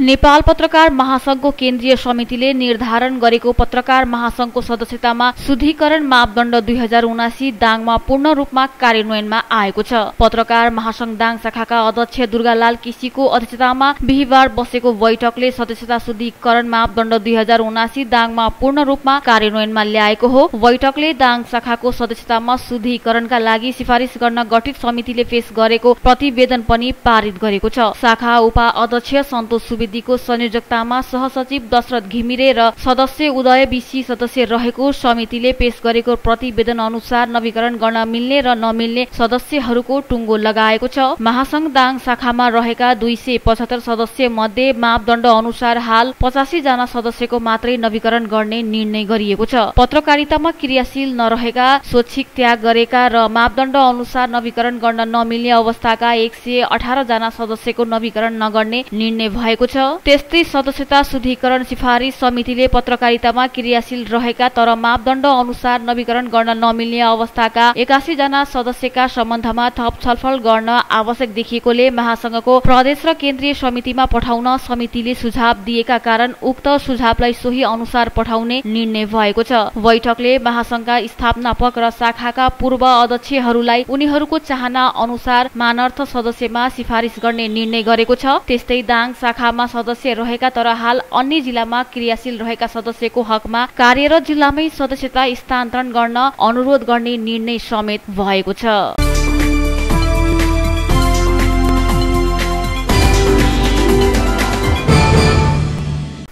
नेपाल पत्रकार महासंघको केन्द्रीय समितिले निर्धारण गरेको पत्रकार महासंघको सदस्यतामा शुद्धिकरण मापदण्ड 2079 दाङमा पूर्ण रूपमा कार्यान्वयनमा आएको छ। पत्रकार महासंघ दाङ शाखाका अध्यक्ष दुर्गालाल केसीको अध्यक्षतामा बिहीबार बसेको बैठकले सदस्यता शुद्धिकरण मापदण्ड 2079 दाङमा पूर्ण रूपमा कार्यान्वयनमा ल्याएको हो। बैठकले दाङ शाखाको सदस्यतामा शुद्धिकरणका लागि सिफारिस गर्न गठित समितिले पेश गरेको प्रतिवेदन पनि पारित गरेको छ। शाखा उपाध्यक्ष सन्तोष सुवेदीको संयोजकतामा सहसचिव दशरथ घिमिरे र सदस्य उदय बिसी सदस्य रहेको समितिले पेश गरेको प्रतिवेदन अनुसार नवीकरण गर्न मिल्ने र नमिल्ने सदस्यहरूको टुङ्गो लगाएको छ। महासंघ दाङ शाखामा रहेका 275 सदस्य मध्ये मापदण्ड अनुसार हाल 85 जना सदस्यको मात्रै नवीकरण गर्ने निर्णय गरिएको छ। पत्रकारितामा क्रियाशील नरहेका, स्वैच्छिक त्याग गरेका र मापदण्ड अनुसार नवीकरण गर्न नमिल्ने अवस्थाका 118 जना सदस्यको नवीकरण नगर्ने निर्णय भएको छ। त्यस्तै सदस्यता शुद्धिकरण सिफारिस समितिले पत्रकारितामा क्रियाशील रहेका तर मापदण्ड अनुसार नवीकरण गर्न नमिल्ने अवस्थाका 81 जना सदस्यका सम्बन्धमा थप छलफल गर्न आवश्यक देखिएकोले महासंघको प्रदेश र केन्द्रीय समितिमा पठाउन समितिले सुझाव दिएका कारण उक्त सुझावलाई सोही अनुसार पठाउने निर्णय भएको छ। बैठकले महासंघका स्थापनापक र शाखाका पूर्व अध्यक्षहरूलाई उनीहरूको चाहना अनुसार मानार्थ सदस्यमा सिफारिस गर्ने निर्णय गरेको छ। त्यस्तै दाङ शाखामा सदस्य रहेका तर हाल अन्य जिल्लामा क्रियाशील रहेका सदस्यको हकमा कार्यरत जिल्लामै सदस्यता स्थानान्तरण गर्न अनुरोध गर्ने निर्णय समेत भएको छ।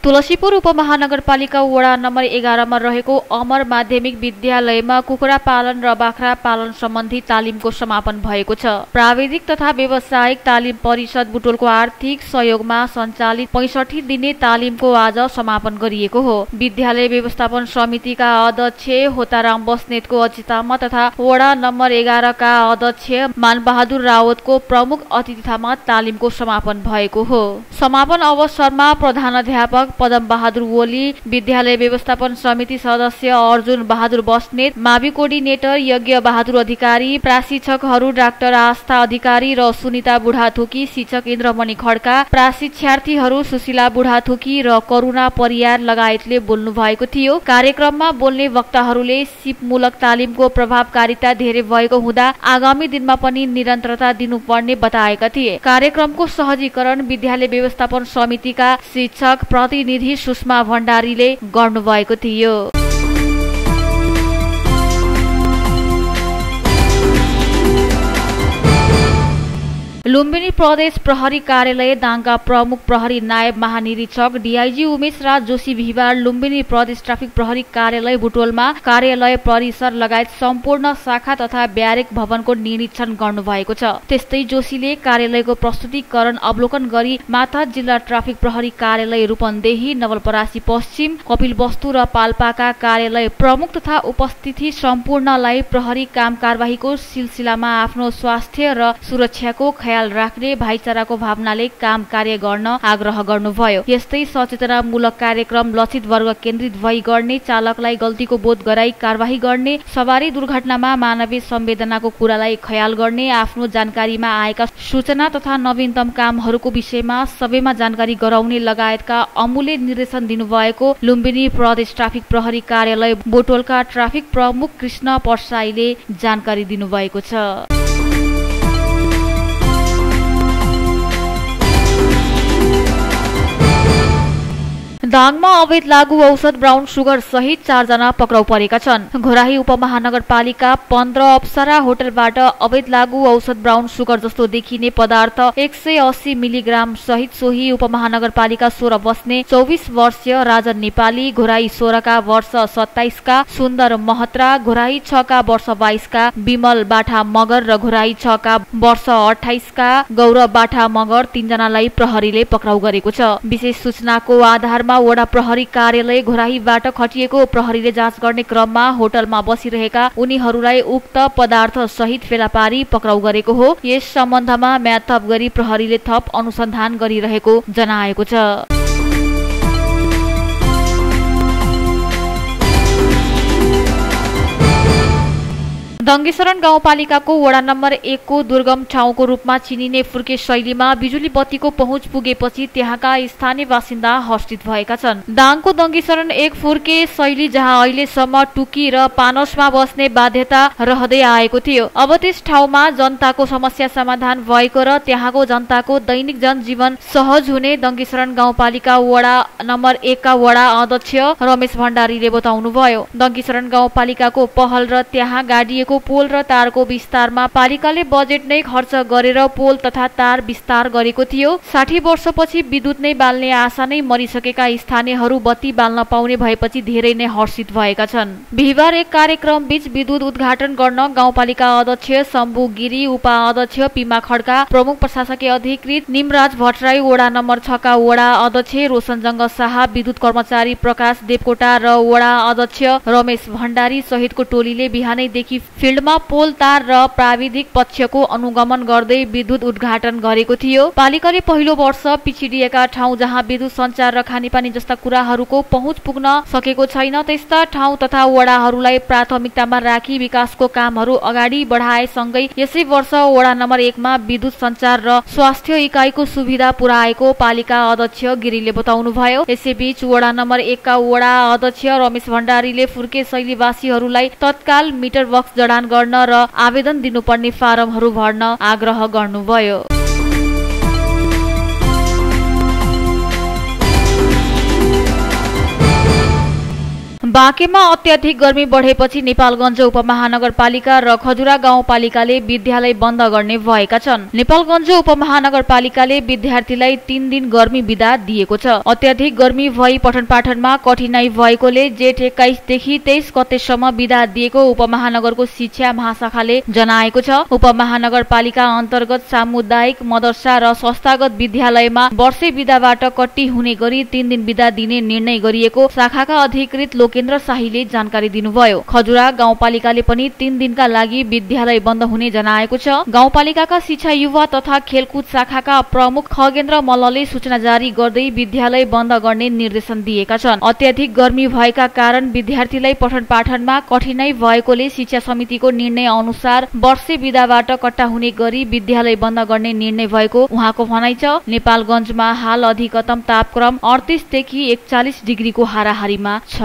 तुलसीपुर उपमहानगरपालिका वडा नम्बर 11 मा रहेको अमर माध्यमिक विद्यालयमा कुखुरा पालन र बाख्रा पालन सम्बन्धी तालिमको समापन भएको छ। प्राविधिक तथा व्यावसायिक तालिम परिषद बुटोलको आर्थिक सहयोगमा सञ्चालित 65 दिने तालिमको आज समापन गरिएको हो। विद्यालय व्यवस्थापन समितिका अध्यक्ष होताराम बस्नेतको अध्यक्षतामा तथा वडा नम्बर 11 का अध्यक्ष मानबहादुर रावतको प्रमुख अतिथितामा तालिमको समापन भएको हो। समापन अवसरमा प्रधानाध्यापक पदम बहादुर ओली, विद्यालय व्यवस्थापन समिति सदस्य अर्जुन बहादुर बस्नेत, मावि कोर्डिनेटर यज्ञ बहादुर अधिकारी, प्रशिक्षकहरू डाक्टर आस्था अधिकारी र सुनिता बुढाथोकी, शिक्षक इन्द्रमणि खड्का, प्रशिक्षार्थीहरू सुशीला बुढाथोकी र करुणा परियार लगायतले बोल्नु भएको थियो। कार्यक्रममा बोल्ने वक्ताहरूले सिपमूलक तालिमको प्रभावकारिता धेरै भएको हुँदा आगामी दिनमा पनि निरन्तरता दिनुपर्ने बताएका थिए। कार्यक्रमको सहजीकरण विद्यालय व्यवस्थापन समितिका शिक्षक प्रतिनिधि सुषमा भण्डारीले गर्नुभएको थियो। लुम्बिनी प्रदेश प्रहरी कार्यालय दाङका प्रमुख प्रहरी नायब महानिरीक्षक डीआईजी उमेश राज जोशी बिहीबार लुम्बिनी प्रदेश ट्राफिक प्रहरी कार्यालय बुटोलमा कार्यालय परिसर लगायत सम्पूर्ण शाखा तथा ब्यारेक भवनको निरीक्षण गर्नुभएको छ। त्यस्तै जोशीले कार्यालयको प्रस्तुतिकरण अवलोकन गरी माथा जिल्ला ट्राफिक प्रहरी कार्यालय रूपन्देही, नवलपरासी पश्चिम, कपिलवस्तु र पाल्पाका कार्यालय प्रमुख तथा उपस्थिति सम्पूर्णलाई प्रहरी काम कारबाहीको सिलसिलामा आफ्नो स्वास्थ्य र सुरक्षाको ख्याल राख्ने भाइचाराको भावनाले काम कार्य गर्न आग्रह गर्नुभयो। यस्तै सचेतनामूलक कार्यक्रम लक्षित वर्ग केन्द्रित भई गर्ने, चालकलाई गल्तीको बोध गराई कारबाही गर्ने, सवारी दुर्घटनामा मानवीय संवेदनाको कुरालाई ख्याल गर्ने, आफ्नो जानकारीमा आएका सूचना तथा नवीनतम कामहरूको विषयमा सबैमा जानकारी गराउने लगायतका अमूल्य निर्देशन दिनुभएको लुम्बिनी प्रदेश ट्राफिक प्रहरी कार्यालय बोटोलका ट्राफिक प्रमुख कृष्ण परसाईले जानकारी दिनुभएको छ। दाङमा अवैध लागू औषध ब्राउन सुगर सहित 4 जना पक्राउ परेका छन्। घोराही उपमहानगरपालिका 15 अप्सरा होटलबाट अवैध लागू औषध ब्राउन सुगर जस्तो देखिने पदार्थ 180 मिलिग्राम सहित सोही उपमहानगरपालिका 16 बस्ने 24 वर्षीय राजन नेपाली, घोराही 16 का वर्ष 27 का सुन्दर महत्रा, घोराही 6 का वर्ष 22 का विमल बाठा मगर र घोराही 6 का वर्ष 28 का गौरव बाठा मगर 3 जनालाई प्रहरीले पक्राउ गरेको छ। विशेष सूचनाको आधारमा वडा प्रहरी कार्यालय घोराहीबाट खटिएको प्रहरीले जाँच गर्ने क्रममा होटलमा बसिरहेका उनीहरूलाई उक्त पदार्थ सहित फेला पारी पक्राउ गरेको हो। यस सम्बन्धमा म्याद थप गरी प्रहरीले थप अनुसन्धान गरिरहेको जनाएको छ। दङ्गेशरण गाउँपालिकाको वडा नम्बर 1 को दुर्गम ठाउँको रूपमा चिनिने फुर्के शैलीमा बिजुली बत्तीको पहुँच पुगेपछि त्यहाँका स्थानीय बासिन्दा हर्षित भएका छन्। दाङको दङ्गेशरण 1 फुर्के शैली जहाँ अहिलेसम्म टुकी र पानोसमा बस्ने बाध्यता रहँदै आएको थियो, अब त्यस ठाउँमा जनताको समस्या समाधान भएको र त्यहाँको जनताको दैनिक जनजीवन सहज हुने दङ्गेशरण गाउँपालिका वडा नम्बर 1 का वडा अध्यक्ष रमेश भण्डारीले बताउनुभयो। दङ्गेशरण गाउँपालिकाको पहल र त्यहाँ गाडिएको पोल र तारको विस्तारमा पालिकाले बजेट नै खर्च गरेर पोल तथा तार विस्तार गरेको थियो। 60 वर्षपछि विद्युत नै बाल्ने आशा नै मरिसकेका स्थानीयहरू बत्ती बाल्न पाउने भएपछि धेरै नै हर्षित भएका छन्। बिहिबार एक कार्यक्रम बीच विद्युत उद्घाटन गर्न गाउँपालिका अध्यक्ष शम्भु गिरी, उपाध्यक्ष पिमा खड्का, प्रमुख प्रशासकीय अधिकृत निमराज भट्टराई, वडा नम्बर 6 का वडा अध्यक्ष रोशनजंग शाह, विद्युत कर्मचारी प्रकाश देवकोटा र वडा अध्यक्ष रमेश भण्डारी सहितको टोलीले बिहानैदेखि फिल्डमा पोल तार र प्राविधिक पक्षको अनुगमन गर्दै विद्युत उद्घाटन गरेको थियो। पालिकाले पहिलो वर्ष पिछडिएका ठाउँ जहाँ विद्युत सञ्चार र खानेपानी जस्ता कुराहरूको पहुँच पुग्न सकेको छैन त्यस्ता ठाउँ तथा वडाहरूलाई प्राथमिकतामा राखी विकासको कामहरू अगाडि बढाएसँगै यसै वर्ष वडा नम्बर 1 मा विद्युत सञ्चार र स्वास्थ्य इकाइको सुविधा पुर्याएको पालिका अध्यक्ष गिरीले बताउनुभयो। यसैबीच वडा नम्बर 1 का वडा अध्यक्ष रमेश भण्डारीले फुर्के शैलीवासीहरूलाई तत्काल मिटर बक्स जडान गर्न र आवेदन दिनुपर्ने फारमहरू भर्न आग्रह गर्नुभयो। बाँकेमा अत्याधिक गर्मी बढेपछि नेपालगञ्ज उपमहानगरपालिका र खजुरा गाउँपालिकाले विद्यालय बन्द गर्ने भएका छन्। नेपालगञ्ज उपमहानगरपालिकाले विद्यार्थीलाई 3 दिन गर्मी बिदा दिएको छ। अत्याधिक गर्मी भई पठन पाठनमा कठिनाई भएकोले जेठ 21 देखि 23 गतेसम्म बिदा दिएको उपमहानगरको शिक्षा महाशाखाले जनाएको छ। उपमहानगरपालिका अन्तर्गत सामुदायिक मदरसा र संस्थागत विद्यालयमा वर्षे बिदाबाट कट्टी हुने गरी 3 दिन बिदा दिने निर्णय गरिएको शाखाका अधिकृत लोकेन्द्र शाहीले जानकारी दिनुभयो। खजुरा गाउँपालिकाले पनि 3 दिनका लागि विद्यालय बन्द हुने जनाएको छ। गाउँपालिकाका शिक्षा युवा तथा खेलकुद शाखाका प्रमुख खगेन्द्र मल्लले सूचना जारी गर्दै विद्यालय बन्द गर्ने निर्देशन दिएका छन्। अत्याधिक गर्मी भएका कारण विद्यार्थीलाई पठन पाठनमा कठिनाई भएकोले शिक्षा समितिको निर्णय अनुसार वर्षे बिदाबाट कट्टा हुने गरी विद्यालय बन्द गर्ने निर्णय भएको उहाँको भनाइ छ। नेपालगञ्जमा हाल अधिकतम तापक्रम 38 देखि 41 डिग्रीको हाराहारीमा छ।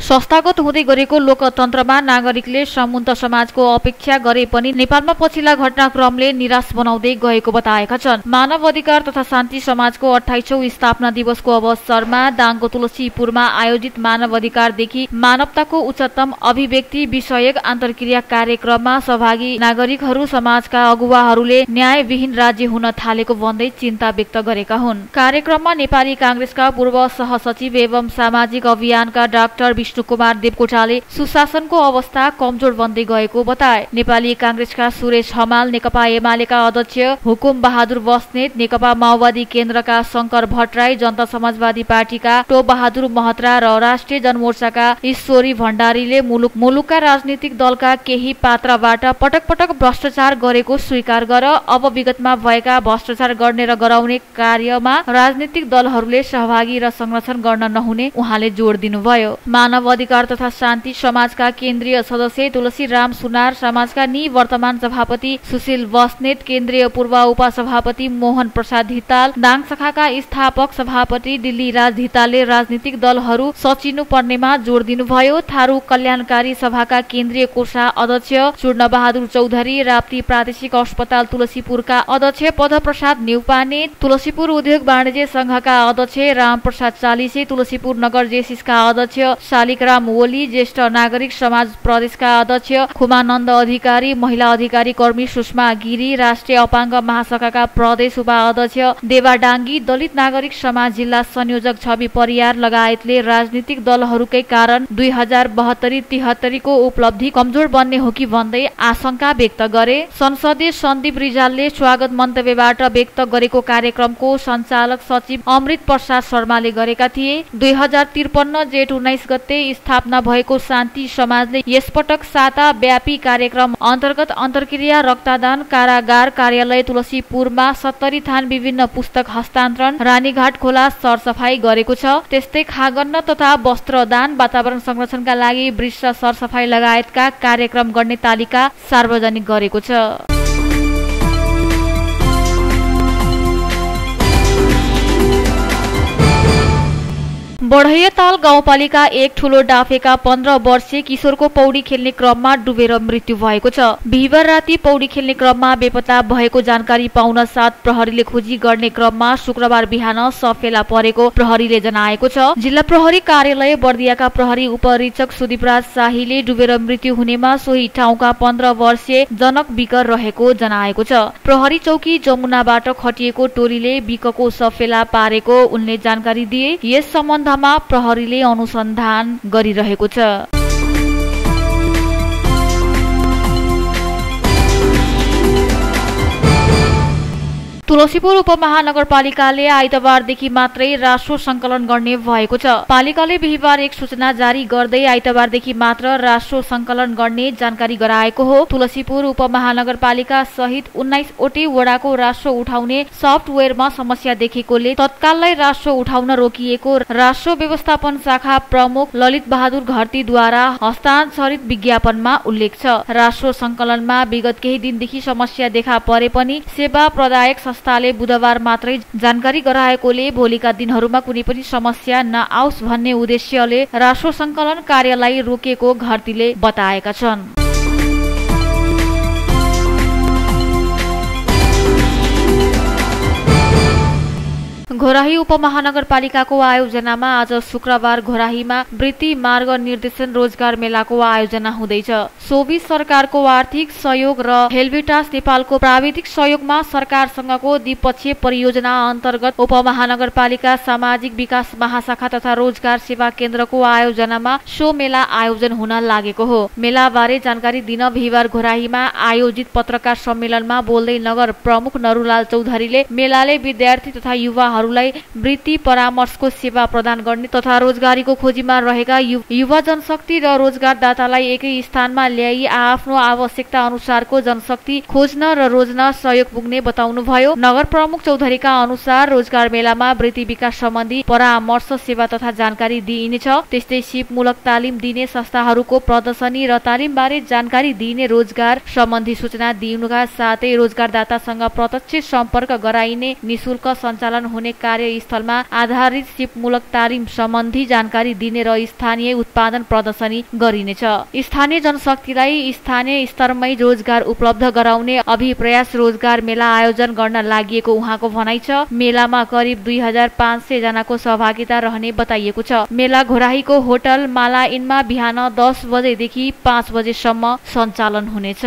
संस्थागत हुँदै गरेको लोकतन्त्रमा नागरिकले समुन्त समाजको अपेक्षा गरे पनि नेपालमा पछिल्ला घटनाक्रमले निराश बनाउँदै गएको बताएका छन्। मानव अधिकार तथा शान्ति समाजको 28औं स्थापना दिवसको अवसरमा दाङको तुलसीपुरमा आयोजित मानव अधिकारदेखि मानवताको उच्चतम अभिव्यक्ति विषयक अन्तर्क्रिया कार्यक्रममा सहभागी नागरिकहरू समाजका अगुवाहरूले न्यायविहीन राज्य हुन थालेको भन्दै चिन्ता व्यक्त गरेका हुन्। कार्यक्रममा नेपाली कांग्रेसका पूर्व सहसचिव एवं सामाजिक अभियानका डाक्टर कुमार देवकोटाले सुशासनको अवस्था कमजोर बन्दै गएको बताए। नेपाली कांग्रेसका सुरेश हमाल, नेकपा एमालेका अध्यक्ष हुकुम बहादुर बस्नेत, नेकपा माओवादी केन्द्रका शंकर भट्टराई, जनता समाजवादी पार्टीका टोप बहादुर महत्रा र राष्ट्रिय जनमोर्चाका ईश्वरी भण्डारीले मुलुकका राजनीतिक दलका केही पात्रबाट पटक पटक भ्रष्टाचार गरेको स्वीकार गर अब विगतमा भएका भ्रष्टाचार गर्ने र गराउने कार्यमा राजनीतिक दलहरूले सहभागी र संरक्षण गर्न नहुने उहाँले जोड दिनुभयो। मानव अधिकार तथा शान्ति समाजका केन्द्रीय सदस्य तुलसीराम सुनार, समाजका निवर्तमान सभापति सुशील बस्नेत, केन्द्रीय पूर्व उपसभापति मोहन प्रसाद धिताल, दाङ शाखाका स्थापक सभापति दिल्ली राज धितालले राजनीतिक दलहरू सचिनु पर्नेमा जोड दिनुभयो। थारू कल्याणकारी सभाका केन्द्रीय कोषा अध्यक्ष चूर्ण बहादुर चौधरी, राप्ती प्रादेशिक अस्पताल तुलसीपुरका अध्यक्ष पदप्रसाद न्यौपाने, तुलसीपुर उद्योग वाणिज्य संघका अध्यक्ष रामप्रसाद चालिसे, तुलसीपुर नगर जेसिसका अध्यक्ष शालिकराम ओली, ज्येष्ठ नागरिक समाज प्रदेशका अध्यक्ष खुमानन्द अधिकारी, महिला अधिकारी कर्मी सुषमा गिरी, राष्ट्रिय अपाङ्ग महाशाखाका प्रदेश उपाध्यक्ष देवा डाङ्गी, दलित नागरिक समाज जिल्ला संयोजक छवि परियार लगायतले राजनीतिक दलहरूकै कारण 2072-73 को उपलब्धि कमजोर बन्ने हो कि भन्दै आशंका व्यक्त गरे। संसदीय सन्दीप रिजालले स्वागत मन्तव्यबाट व्यक्त गरेको कार्यक्रमको सञ्चालक सचिव अमृत प्रसाद शर्माले गरेका थिए। 2053 जेठ 19 गते स्थापना भएको शान्ति समाजले यसपटक साता व्यापी कार्यक्रम अन्तर्गत अन्तर्क्रिया रक्तदान कारागार कार्यालय तुलसीपुरमा 70 थान विभिन्न पुस्तक हस्तान्तरण रानीघाट खोला सरसफाई गरेको छ। त्यस्तै खागन्न तथा वस्त्रदान वातावरण संरक्षणका लागि वृक्ष सरसफाई लगायतका कार्यक्रम गर्ने तालिका सार्वजनिक गरेको छ। बढैयाताल गाउँपालिका 1 ठूलो डाफेका 15 वर्षीय किशोरको पौडी खेल्ने क्रममा डुबेर मृत्यु भएको छ। बिहिबार राति पौडी खेल्ने क्रममा बेपत्ता भएको जानकारी पाउन साथ प्रहरीले खोजी गर्ने क्रममा शुक्रबार बिहान शव फेला परेको प्रहरीले जनाएको छ। जिल्ला प्रहरी कार्यालय बर्दियाका प्रहरी उपरीक्षक सुदीपराज शाहीले डुबेर मृत्यु हुनेमा सोही ठाउँका 15 वर्षीय जनक बिकर रहेको जनाएको छ। प्रहरी चौकी जमुनाबाट खटिएको टोलीले बिकको शव फेला पारेको उनले जानकारी दिए। यस सम्बन्धमा प्रहरीले अनुसन्धान गरिरहेको छ। तुलसीपुर उपमहानगरपालिकाले आइतबारदेखि मात्रै रासो संकलन गर्ने भएको छ। पालिकाले बिहिबार एक सूचना जारी गर्दै आइतबारदेखि मात्र रासो संकलन गर्ने जानकारी गराएको हो। तुलसीपुर उपमहानगरपालिका सहित 19 वटै वडाको रासो उठाउने सफ्टवेयरमा समस्या देखेकोले तत्काललाई रासो उठाउन रोकिएको रासो व्यवस्थापन शाखा प्रमुख ललित बहादुर घरतीद्वारा हस्ताक्षरित विज्ञापनमा उल्लेख छ। रासो संकलनमा विगत केही दिनदेखि समस्या देखा परे पनि सेवा प्रदायक संस्थाले बुधबार मात्रै जानकारी गराएकोले भोलिका दिनहरूमा कुनै पनि समस्या नआओस् भन्ने उद्देश्यले रासो संकलन कार्यलाई रोकेको घरतीले बताएका छन्। घोराही उपमहानगरपालिकाको आयोजनामा आज शुक्रबार घोराहीमा वृत्ति मार्ग निर्देशन रोजगार मेलाको आयोजना हुँदैछ। सोभियत सरकारको आर्थिक सहयोग र हेल्भिटास नेपालको प्राविधिक सहयोगमा सरकारसँगको द्विपक्षीय परियोजना अन्तर्गत उपमहानगरपालिका सामाजिक विकास महाशाखा तथा रोजगार सेवा केन्द्रको आयोजनामा सो मेला आयोजन हुन लागेको हो। मेलाबारे जानकारी दिन बिहिबार घोराहीमा आयोजित पत्रकार सम्मेलनमा बोल्दै नगर प्रमुख नरुलाल चौधरीले मेलाले विद्यार्थी तथा युवाहरूलाई वृत्ति परामर्शको सेवा प्रदान गर्ने तथा रोजगारीको खोजीमा रहेका युवा जनशक्ति र रोजगारदातालाई एकै स्थानमा ल्याई आफ्नो आवश्यकता अनुसारको जनशक्ति खोज्न र रोज्न सहयोग पुग्ने बताउनुभयो। नगर प्रमुख चौधरीका अनुसार रोजगार मेलामा वृत्ति विकास सम्बन्धी परामर्श सेवा तथा जानकारी दिइनेछ। त्यस्तै सिपमूलक तालिम दिने संस्थाहरूको प्रदर्शनी र तालिमबारे जानकारी दिइने रोजगार सम्बन्धी सूचना दिनुका साथै रोजगारदातासँग प्रत्यक्ष सम्पर्क गराइने निशुल्क सञ्चालन हुने कार्यस्थलमा आधारित सिपमूलक तालिम सम्बन्धी जानकारी दिने र स्थानीय उत्पादन प्रदर्शनी गरिनेछ। स्थानीय जनशक्तिलाई स्थानीय स्तरमै रोजगार उपलब्ध गराउने अभिप्रयास रोजगार मेला आयोजन गर्न लागि उहाँको भनाइ छ। मेलामा करिब 2500 जनाको सहभागिता रहने बताइएको छ। मेला घोराहीको होटल माला इनमा बिहान 10 बजेदेखि 5 बजेसम्म सञ्चालन हुनेछ।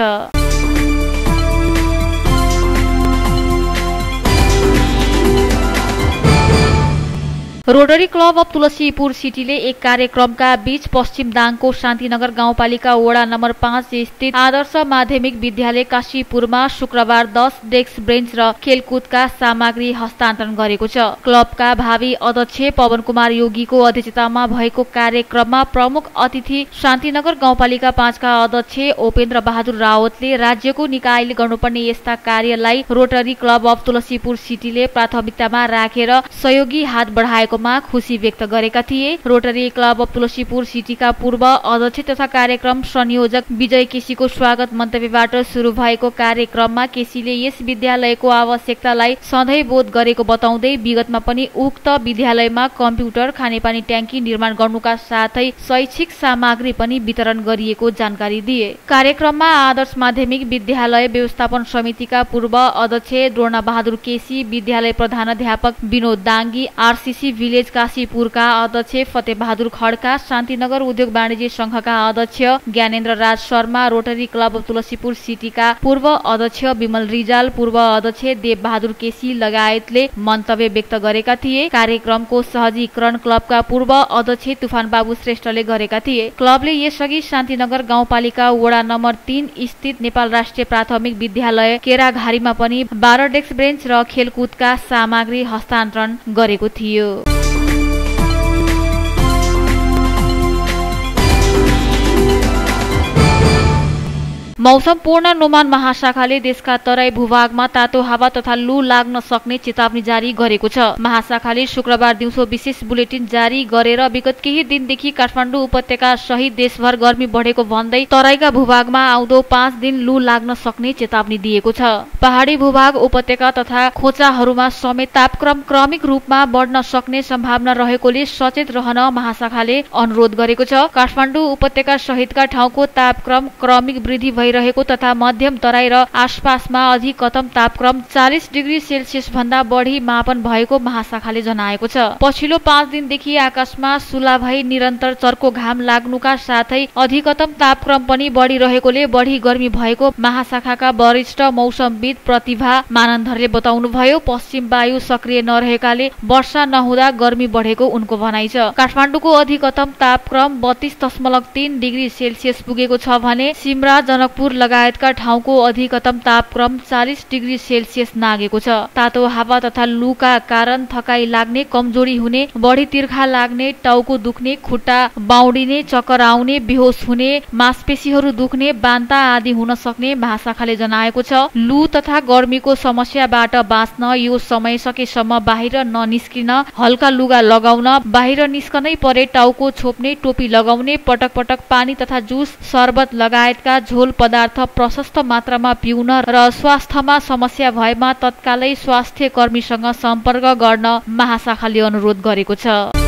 रोटरी क्लब अफ तुलसीपुर सिटीले एक कार्यक्रमका बीच पश्चिम दाङको शान्तिनगर गाउँपालिका वडा नम्बर 5 स्थित आदर्श माध्यमिक विद्यालय काशीपुरमा शुक्रबार 10 डेस्क बेन्च र खेलकुदका सामग्री हस्तान्तरण गरेको छ। क्लबका भावी अध्यक्ष पवन कुमार योगीको अध्यक्षतामा भएको कार्यक्रममा प्रमुख अतिथि शान्तिनगर गाउँपालिका 5 का अध्यक्ष उपेन्द्र बहादुर रावतले राज्यको निकायले गर्नुपर्ने यस्ता कार्यलाई रोटरी क्लब अफ तुलसीपुर सिटीले प्राथमिकतामा राखेर सहयोगी हात बढाएको खुशी व्यक्त गरेका थिए। रोटरी क्लब अफ तुलसीपुर सिटीका पूर्व अध्यक्ष तथा कार्यक्रम संयोजक विजय केसीको स्वागत मन्तव्यबाट सुरु भएको कार्यक्रममा केसीले यस विद्यालयको आवश्यकतालाई सधैँ बोध गरेको बताउँदै विगतमा पनि उक्त विद्यालयमा कम्प्युटर खानेपानी ट्याङ्की निर्माण गर्नुका साथै शैक्षिक सामग्री पनि वितरण गरिएको जानकारी दिए। कार्यक्रममा आदर्श माध्यमिक विद्यालय व्यवस्थापन समितिका पूर्व अध्यक्ष द्रोणा बहादुर केसी, विद्यालय प्रधानाध्यापक विनोद दाङ्गी, आरसीसी विलेज काशीपुरका अध्यक्ष फतेह बहादुर खड्का, शान्तिनगर उद्योग वाणिज्य संघका अध्यक्ष Gyanendra Raj Sharma, rotary club of Tulsipur सिटीका पूर्व अध्यक्ष विमल रिजाल, पूर्व अध्यक्ष देव बहादुर केसी लगायतले मन्तव्य व्यक्त गरेका थिए। कार्यक्रमको सहजीकरण क्लबका पूर्व अध्यक्ष तुफान बाबु श्रेष्ठले गरेका थिए। क्लबले यसअघि शान्तिनगर गाउँपालिका वडा नम्बर 3 स्थित नेपाल राष्ट्रिय प्राथमिक विद्यालय केराघारीमा पनि 12 डेस्क बेन्च र खेलकुदका सामग्री हस्तान्तरण गरेको थियो। मौसम पूर्वानुमान महाशाखाले देशका तराई भूभागमा तातो हावा तथा लू लाग्न सक्ने चेतावनी जारी गरेको छ। महाशाखाले शुक्रबार दिउँसो विशेष बुलेटिन जारी गरेर विगत केही दिनदेखि काठमाडौँ उपत्यका सहित देशभर गर्मी बढेको भन्दै तराईका भूभागमा आउँदो 5 दिन लू लाग्न सक्ने चेतावनी दिएको छ। पहाडी भूभाग उपत्यका तथा खोचाहरूमा समेत तापक्रम क्रमिक रूपमा बढ्न सक्ने सम्भावना रहेकोले सचेत रहन महाशाखाले अनुरोध गरेको छ। काठमाडौँ उपत्यका सहितका ठाउँको तापक्रम क्रमिक वृद्धि भइरहेको तथा मध्यम तराई र आसपासमा अधिकतम तापक्रम 40 डिग्री सेल्सियस भन्दा बढी मापन भएको महाशाखाले जनाएको छ। पछिल्लो 5 दिनदेखि आकाशमा सुला भई निरन्तर चर्को घाम लाग्नुका साथै अधिकतम तापक्रम पनि बढिरहेकोले बढी गर्मी भएको महाशाखाका वरिष्ठ मौसमविद प्रतिभा मानन्धरले बताउनुभयो। पश्चिम वायु सक्रिय नरहेकाले वर्षा नहुँदा गर्मी बढेको उनको भनाइ छ। काठमाडौँको अधिकतम तापक्रम 32.3 डिग्री सेल्सियस पुगेको छ भने सिमरा जनकपुर लगायतका ठाउँको अधिकतम तापक्रम 40 डिग्री सेल्सियस नागेको छ। तातो हावा तथा लूका कारण थकाइ लाग्ने, कमजोरी हुने, बढी तिर्खा लाग्ने, टाउको दुख्ने, खुट्टा बाउडिने, चक्कर आउने, बेहोस हुने, मांसपेशीहरू दुख्ने, बान्ता आदि हुन सक्ने महाशाखाले जनाएको छ। लू तथा गर्मीको समस्याबाट बाँच्न यो समय सकेसम्म बाहिर ननिस्किन, हल्का लुगा लगाउन, बाहिर निस्कनै परे टाउको छोप्ने, टोपी लगाउने, पटक पटक पानी तथा जुस, शरबत लगायतका झोल पदार्थ प्रशस्त मात्रामा पिउन र स्वास्थ्यमा समस्या भएमा तत्कालै स्वास्थ्य कर्मीसँग सम्पर्क गर्न महाशाखाले अनुरोध गरेको छ।